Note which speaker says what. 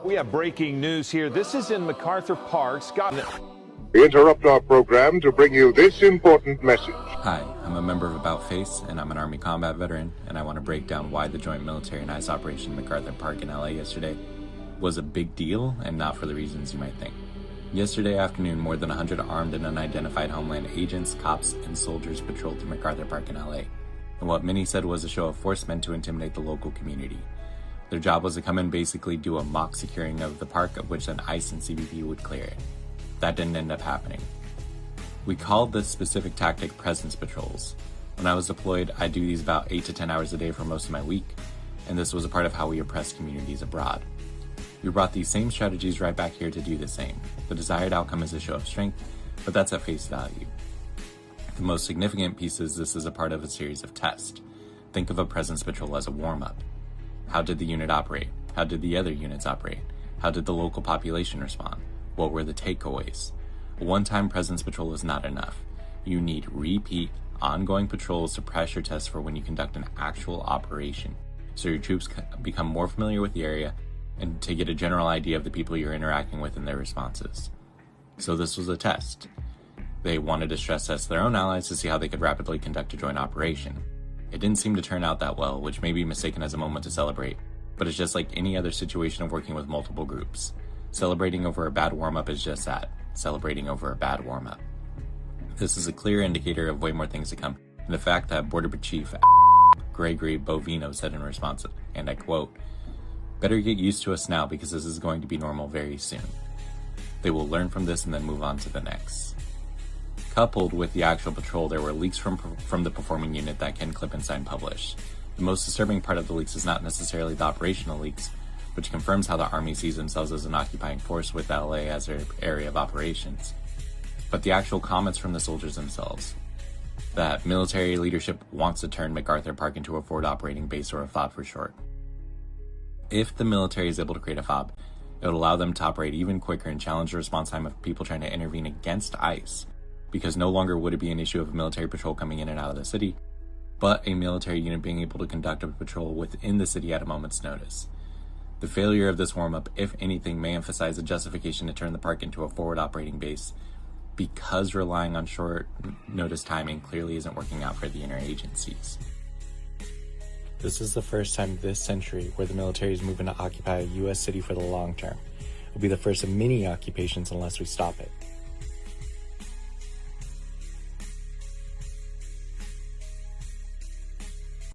Speaker 1: We have breaking news here. This is in MacArthur Park. Scott.
Speaker 2: We interrupt our program to bring you this important message.
Speaker 3: Hi, I'm a member of About Face, and I'm an Army combat veteran, and I want to break down why the Joint Military and ICE operation in MacArthur Park in LA yesterday was a big deal, and not for the reasons you might think. Yesterday afternoon, more than 100 armed and unidentified Homeland agents, cops, and soldiers patrolled through MacArthur Park in LA, and what many said was a show of force meant to intimidate the local community. Their job was to come and basically do a mock securing of the park, of which then ICE and CBP would clear it. That didn't end up happening. We called this specific tactic presence patrols. When I was deployed, I do these about 8 to 10 hours a day for most of my week, and this was a part of how we oppress communities abroad. We brought these same strategies right back here to do the same. The desired outcome is a show of strength, but that's at face value. The most significant piece is this is a part of a series of tests. Think of a presence patrol as a warm-up. How did the unit operate? How did the other units operate? How did the local population respond? What were the takeaways? A one-time presence patrol is not enough. You need repeat, ongoing patrols to pressure test for when you conduct an actual operation, so your troops become more familiar with the area and to get a general idea of the people you're interacting with and their responses. So this was a test. They wanted to stress test their own allies to see how they could rapidly conduct a joint operation. It didn't seem to turn out that well, which may be mistaken as a moment to celebrate, but it's just like any other situation of working with multiple groups. Celebrating over a bad warm-up is just that, celebrating over a bad warm-up. This is a clear indicator of way more things to come, and the fact that Border Chief Gregory Bovino said in response, and I quote, "Better get used to us now because this is going to be normal very soon. They will learn from this and then move on to the next." Coupled with the actual patrol, there were leaks from the performing unit that Ken Klippenstein published. The most disturbing part of the leaks is not necessarily the operational leaks, which confirms how the Army sees themselves as an occupying force with LA as their area of operations, but the actual comments from the soldiers themselves. That military leadership wants to turn MacArthur Park into a forward operating base, or a FOB for short. If the military is able to create a FOB, it would allow them to operate even quicker and challenge the response time of people trying to intervene against ICE, because no longer would it be an issue of a military patrol coming in and out of the city, but a military unit being able to conduct a patrol within the city at a moment's notice. The failure of this warm-up, if anything, may emphasize a justification to turn the park into a forward operating base, because relying on short notice timing clearly isn't working out for the interagencies. This is the first time this century where the military is moving to occupy a U.S. city for the long term. It will be the first of many occupations unless we stop it.